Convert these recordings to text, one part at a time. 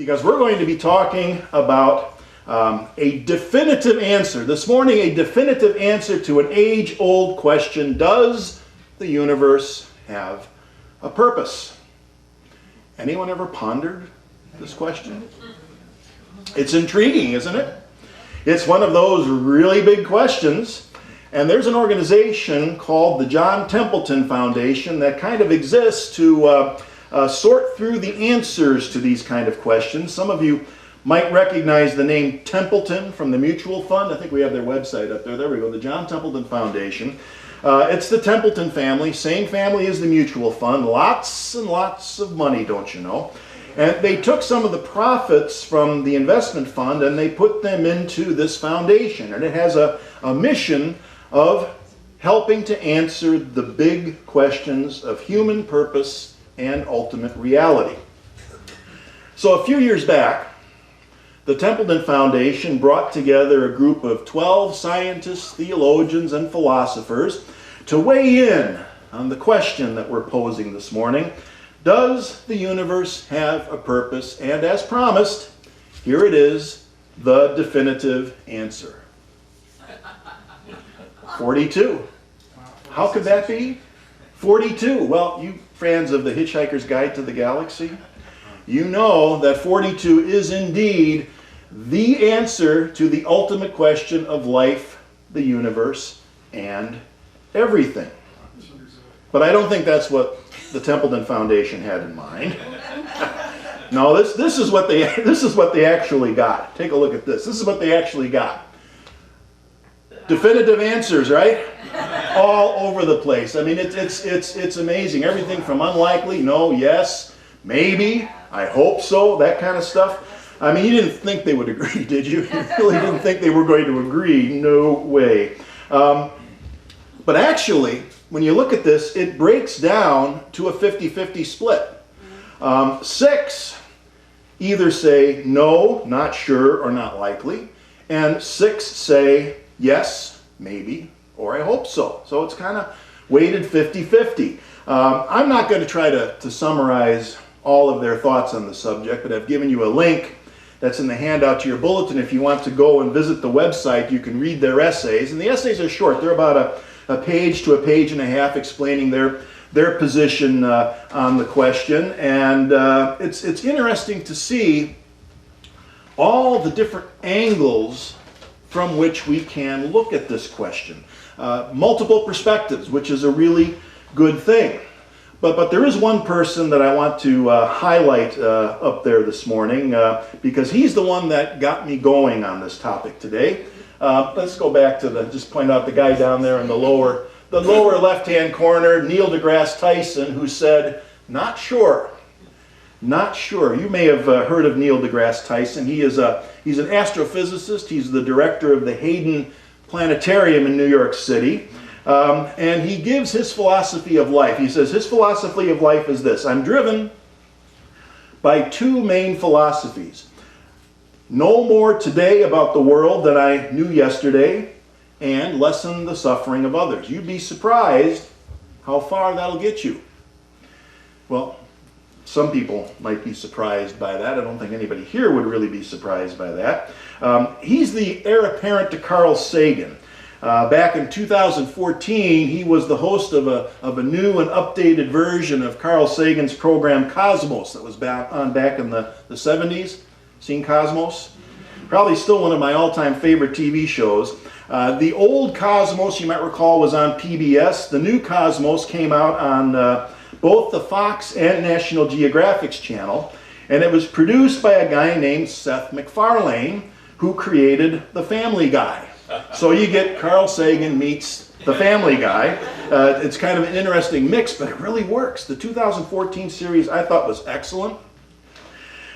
because we're going to be talking about a definitive answer. This morning, a definitive answer to an age-old question: does the universe have a purpose? Anyone ever pondered this question? It's intriguing, isn't it? It's one of those really big questions. And there's an organization called the John Templeton Foundation that kind of exists to sort through the answers to these kind of questions. Some of you might recognize the name Templeton from the mutual fund. I think we have their website up there. There we go, the John Templeton Foundation. It's the Templeton family, same family as the mutual fund. Lots and lots of money, don't you know? And they took some of the profits from the investment fund and they put them into this foundation. And it has a mission of helping to answer the big questions of human purpose and ultimate reality. So a few years back, the Templeton Foundation brought together a group of 12 scientists, theologians, and philosophers to weigh in on the question that we're posing this morning: does the universe have a purpose? And as promised, here it is, the definitive answer. 42. How could that be? 42. Well, you fans of the Hitchhiker's Guide to the Galaxy, you know that 42 is indeed the answer to the ultimate question of life, the universe, and everything. But I don't think that's what the Templeton Foundation had in mind. No, this is what they actually got. Take a look at this. This is what they actually got. Definitive answers, right? All over the place. I mean, it's amazing. Everything from unlikely, no, yes, maybe, I hope so, that kind of stuff. I mean, you didn't think they would agree, did you? You really didn't think they were going to agree? No way. But actually, when you look at this, it breaks down to a 50-50 split. 6 either say no, not sure, or not likely, and 6 say yes, maybe, or I hope so. So it's kind of weighted 50-50. I'm not going to try to summarize all of their thoughts on the subject, but I've given you a link that's in the handout to your bulletin. If you want to go and visit the website, you can read their essays. And the essays are short. They're about a page to a page and a half explaining their position on the question. And it's interesting to see all the different angles from which we can look at this question. Multiple perspectives, which is a really good thing. But there is one person that I want to highlight up there this morning because he's the one that got me going on this topic today. Let's go back to just point out the guy down there in the lower left-hand corner, Neil deGrasse Tyson, who said, "Not sure." Not sure. You may have heard of Neil deGrasse Tyson. He's an astrophysicist. He's the director of the Hayden Planetarium in New York City. And he gives his philosophy of life. He says his philosophy of life is this: I'm driven by 2 main philosophies. Know more today about the world than I knew yesterday, and lessen the suffering of others. You'd be surprised how far that'll get you. Well, some people might be surprised by that. I don't think anybody here would really be surprised by that. He's the heir apparent to Carl Sagan. Back in 2014, he was the host of a new and updated version of Carl Sagan's program Cosmos that was back in the 70s. Seen Cosmos? Probably still one of my all-time favorite TV shows. The old Cosmos, you might recall, was on PBS. The new Cosmos came out on both the Fox and National Geographic's channel, and it was produced by a guy named Seth MacFarlane, who created The Family Guy. So you get Carl Sagan meets The Family Guy. It's kind of an interesting mix, but it really works. The 2014 series I thought was excellent.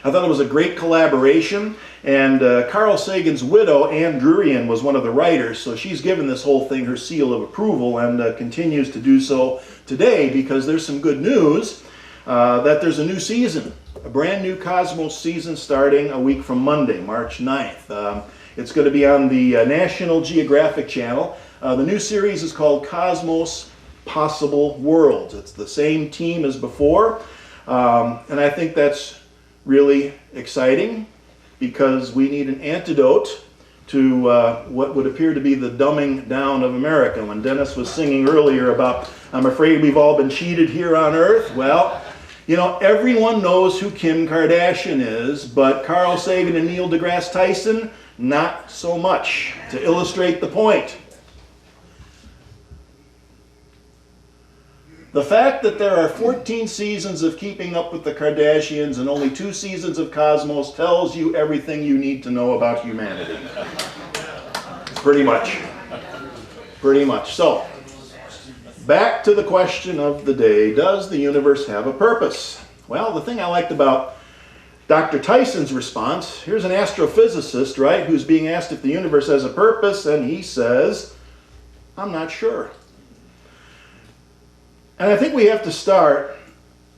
I thought it was a great collaboration, and Carl Sagan's widow, Ann Druyan, was one of the writers, so she's given this whole thing her seal of approval and continues to do so today, because there's some good news that there's a new season, a brand new Cosmos season starting a week from Monday, March 9th. It's going to be on the National Geographic channel. The new series is called Cosmos Possible Worlds. It's the same team as before, and I think that's really exciting because we need an antidote to what would appear to be the dumbing down of America. When Dennis was singing earlier about, I'm afraid we've all been cheated here on earth, well, you know, everyone knows who Kim Kardashian is, but Carl Sagan and Neil deGrasse Tyson, not so much. To illustrate the point, the fact that there are 14 seasons of Keeping Up with the Kardashians and only 2 seasons of Cosmos tells you everything you need to know about humanity. Pretty much. Pretty much. So, back to the question of the day, does the universe have a purpose? Well, the thing I liked about Dr. Tyson's response, here's an astrophysicist, right, who's being asked if the universe has a purpose, and he says, I'm not sure. And I think we have to start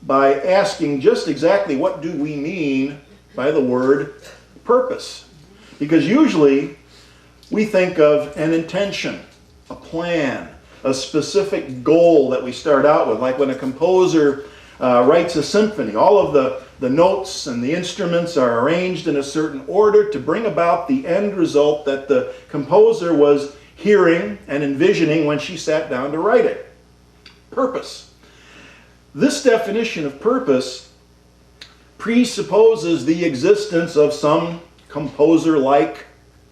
by asking just exactly what do we mean by the word purpose. Because usually we think of an intention, a plan, a specific goal that we start out with. Like when a composer writes a symphony, all of the notes and the instruments are arranged in a certain order to bring about the end result that the composer was hearing and envisioning when she sat down to write it. Purpose. This definition of purpose presupposes the existence of some composer-like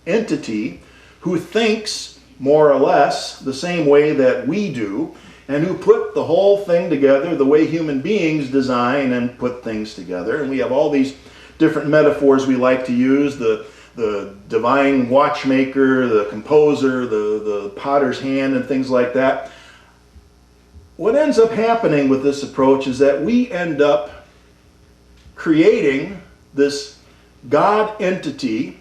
entity who thinks more or less the same way that we do, and who put the whole thing together the way human beings design and put things together. And we have all these different metaphors we like to use, the divine watchmaker, the composer, the potter's hand, and things like that. What ends up happening with this approach is that we end up creating this God entity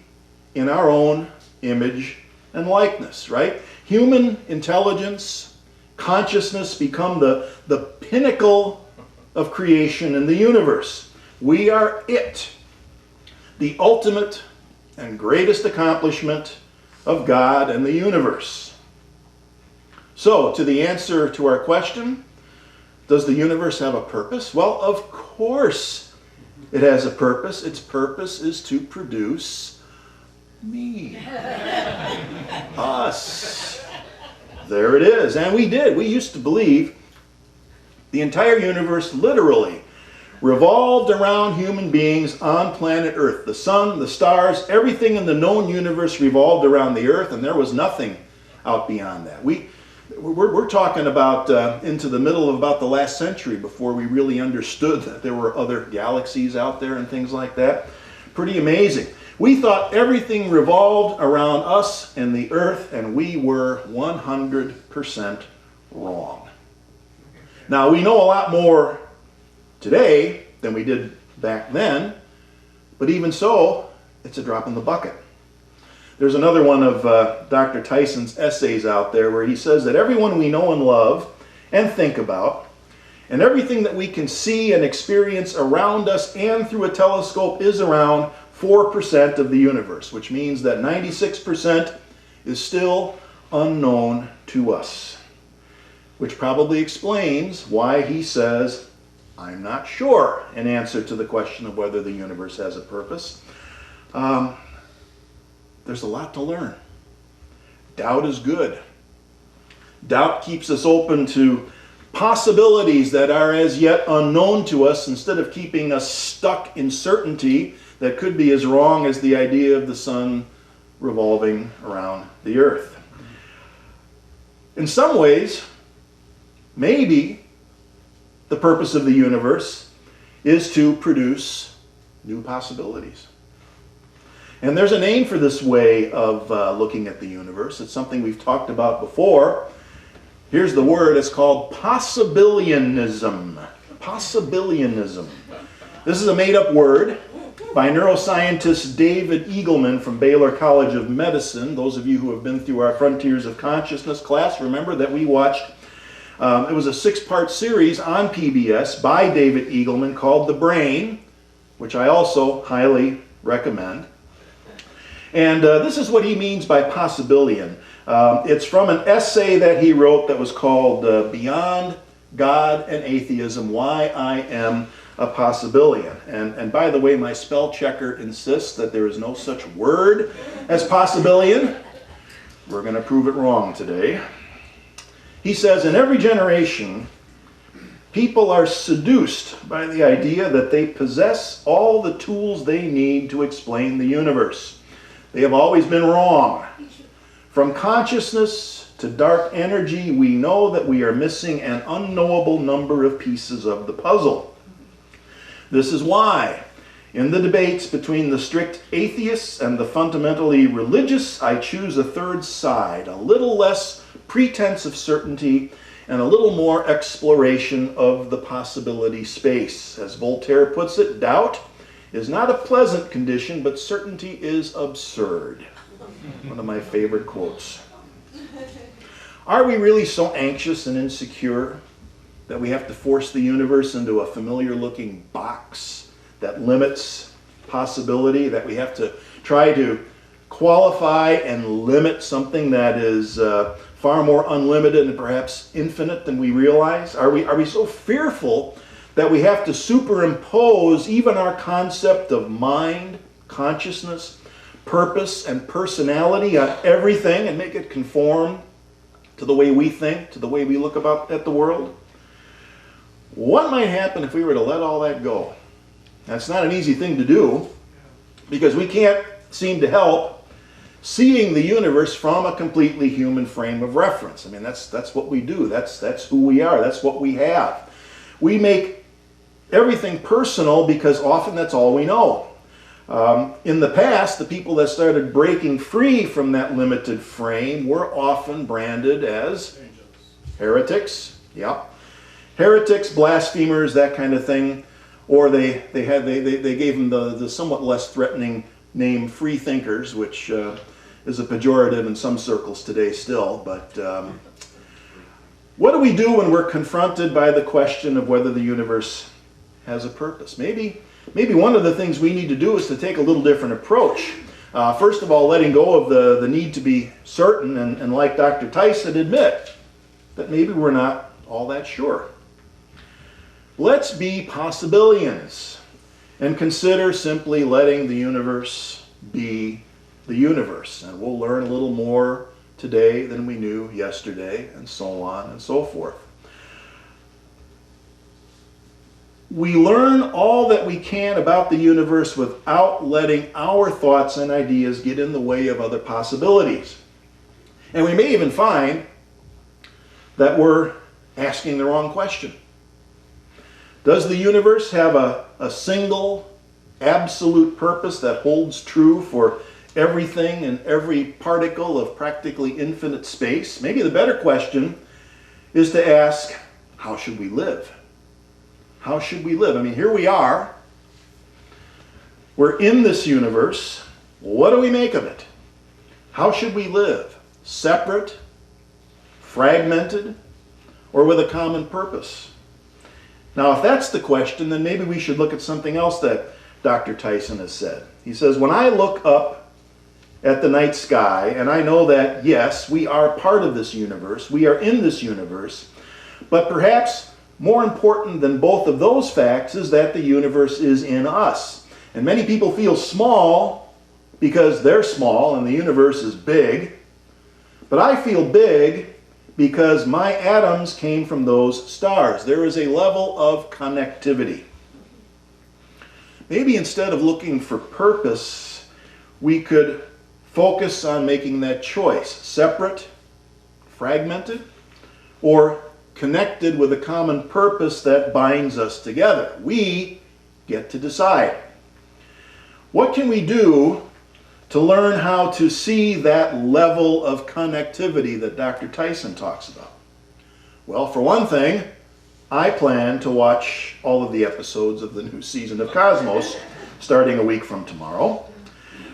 in our own image and likeness, right? Human intelligence, consciousness become the pinnacle of creation in the universe. We are it, the ultimate and greatest accomplishment of God and the universe. So, to the answer to our question, does the universe have a purpose? Well, of course it has a purpose. Its purpose is to produce me. Us. There it is. And we did. We used to believe the entire universe literally revolved around human beings on planet Earth. The sun, the stars, everything in the known universe revolved around the Earth, and there was nothing out beyond that. We're talking about into the middle of about the last century before we really understood that there were other galaxies out there and things like that. Pretty amazing. We thought everything revolved around us and the Earth, and we were 100% wrong. Now, we know a lot more today than we did back then, but even so, it's a drop in the bucket. There's another one of Dr. Tyson's essays out there where he says that everyone we know and love and think about, and everything that we can see and experience around us and through a telescope is around 4% of the universe, which means that 96% is still unknown to us, which probably explains why he says, I'm not sure, in answer to the question of whether the universe has a purpose. There's a lot to learn. Doubt is good. Doubt keeps us open to possibilities that are as yet unknown to us instead of keeping us stuck in certainty that could be as wrong as the idea of the sun revolving around the earth. In some ways, maybe the purpose of the universe is to produce new possibilities. And there's a name for this way of looking at the universe. It's something we've talked about before. Here's the word. It's called possibilionism. Possibilionism. This is a made-up word by neuroscientist David Eagleman from Baylor College of Medicine. Those of you who have been through our Frontiers of Consciousness class remember that we watched, it was a 6-part series on PBS by David Eagleman called The Brain, which I also highly recommend. And this is what he means by possibilion. It's from an essay that he wrote that was called Beyond God and Atheism, Why I Am a possibilian. And by the way, my spell checker insists that there is no such word as possibilian. We're going to prove it wrong today. He says, in every generation, people are seduced by the idea that they possess all the tools they need to explain the universe. They have always been wrong. From consciousness to dark energy, we know that we are missing an unknowable number of pieces of the puzzle. This is why, in the debates between the strict atheists and the fundamentally religious, I choose a third side, a little less pretense of certainty and a little more exploration of the possibility space. As Voltaire puts it, doubt is not a pleasant condition, but certainty is absurd. One of my favorite quotes. Are we really so anxious and insecure that we have to force the universe into a familiar-looking box that limits possibility, that we have to try to qualify and limit something that is far more unlimited and perhaps infinite than we realize? Are we so fearful that we have to superimpose even our concept of mind, consciousness, purpose, and personality on everything and make it conform to the way we think, to the way we look at the world? What might happen if we were to let all that go? That's not an easy thing to do, because we can't seem to help seeing the universe from a completely human frame of reference. I mean, that's what we do. That's who we are. That's what we have. We make everything personal because often that's all we know. In the past, the people that started breaking free from that limited frame were often branded as heretics. Yeah. Heretics, blasphemers, that kind of thing. Or they gave them the somewhat less threatening name free thinkers, which is a pejorative in some circles today still. But what do we do when we're confronted by the question of whether the universe has a purpose? Maybe one of the things we need to do is to take a little different approach. First of all, letting go of the need to be certain and like Dr. Tyson, admit that maybe we're not all that sure. Let's be possibilians and consider simply letting the universe be the universe. And we'll learn a little more today than we knew yesterday, and so on and so forth. We learn all that we can about the universe without letting our thoughts and ideas get in the way of other possibilities. And we may even find that we're asking the wrong question. Does the universe have a single, absolute purpose that holds true for everything and every particle of practically infinite space? Maybe the better question is to ask, how should we live? How should we live? I mean, here we are. We're in this universe. What do we make of it? How should we live? Separate, fragmented, or with a common purpose? Now, if that's the question, then maybe we should look at something else that Dr. Tyson has said. He says, when I look up at the night sky, and I know that, yes, we are part of this universe, we are in this universe, but perhaps more important than both of those facts is that the universe is in us. And many people feel small because they're small and the universe is big, but I feel big because my atoms came from those stars. There is a level of connectivity. Maybe instead of looking for purpose, we could focus on making that choice, separate, fragmented, or connected with a common purpose that binds us together. We get to decide. What can we do to learn how to see that level of connectivity that Dr. Tyson talks about? Well, for one thing, I plan to watch all of the episodes of the new season of Cosmos starting a week from tomorrow.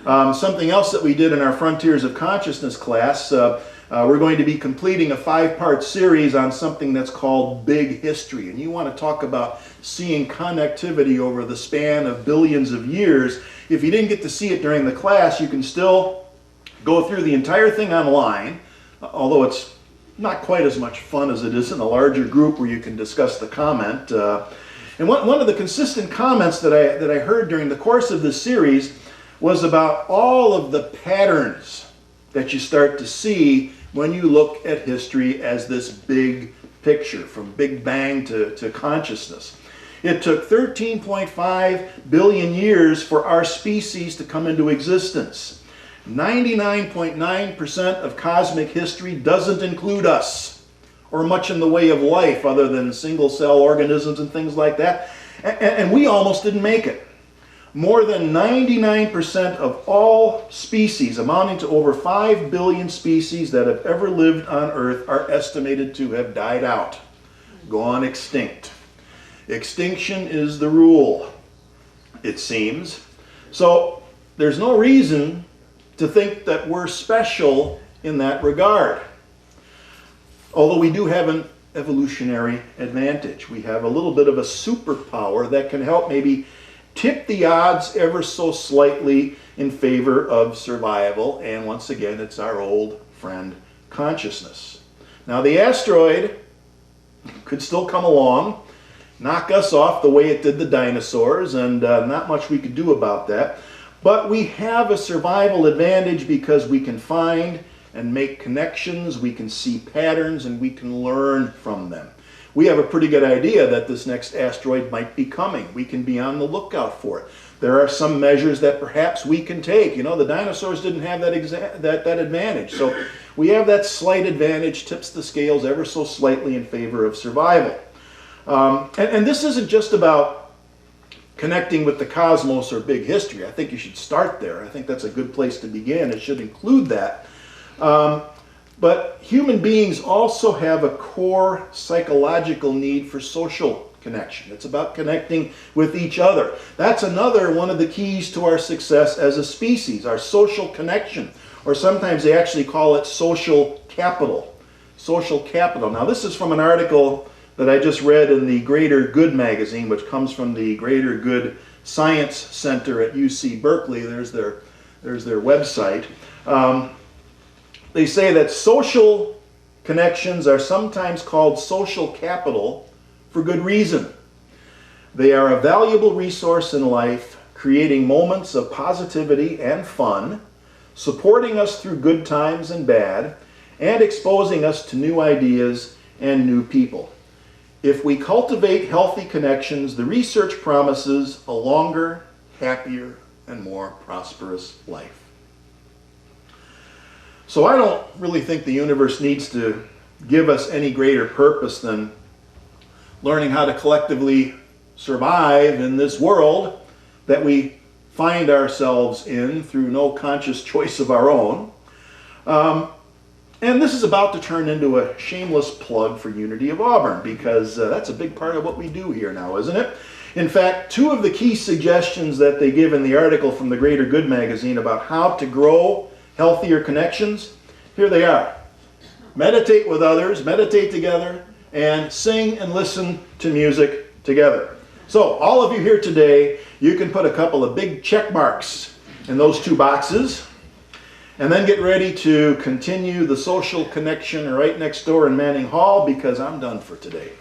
Something else that we did in our Frontiers of Consciousness class, we're going to be completing a 5-part series on something that's called Big History. And you want to talk about seeing connectivity over the span of billions of years. If you didn't get to see it during the class, you can still go through the entire thing online, although it's not quite as much fun as it is in a larger group where you can discuss the comment. And one of the consistent comments that I heard during the course of this series was about all of the patterns that you start to see when you look at history as this big picture, from Big Bang to consciousness. It took 13.5 billion years for our species to come into existence. 99.9% of cosmic history doesn't include us, or much in the way of life other than single-cell organisms and things like that. And we almost didn't make it. More than 99% of all species, amounting to over 5 billion species that have ever lived on Earth, are estimated to have died out, gone extinct. Extinction is the rule, it seems. So there's no reason to think that we're special in that regard. Although we do have an evolutionary advantage. We have a little bit of a superpower that can help maybe tip the odds ever so slightly in favor of survival. And once again, it's our old friend, consciousness. Now, the asteroid could still come along, knock us off the way it did the dinosaurs, and not much we could do about that. But we have a survival advantage because we can find and make connections, we can see patterns, and we can learn from them. We have a pretty good idea that this next asteroid might be coming. We can be on the lookout for it. There are some measures that perhaps we can take. You know, the dinosaurs didn't have that advantage. So we have that slight advantage, tips the scales ever so slightly in favor of survival. And this isn't just about connecting with the cosmos or big history. I think you should start there. I think that's a good place to begin. It should include that. But human beings also have a core psychological need for social connection. It's about connecting with each other. That's another one of the keys to our success as a species, our social connection. Or sometimes they actually call it social capital. Social capital. Now, this is from an article that I just read in the Greater Good magazine, which comes from the Greater Good Science Center at UC Berkeley. There's their website. They say that social connections are sometimes called social capital for good reason. They are a valuable resource in life, creating moments of positivity and fun, supporting us through good times and bad, and exposing us to new ideas and new people. If we cultivate healthy connections, the research promises a longer, happier, and more prosperous life. So I don't really think the universe needs to give us any greater purpose than learning how to collectively survive in this world that we find ourselves in through no conscious choice of our own. And this is about to turn into a shameless plug for Unity of Auburn, because that's a big part of what we do here now, isn't it? In fact, two of the key suggestions that they give in the article from the Greater Good magazine about how to grow healthier connections, here they are. Meditate with others, meditate together, and sing and listen to music together. So, all of you here today, you can put a couple of big check marks in those two boxes, and then get ready to continue the social connection right next door in Manning Hall, because I'm done for today.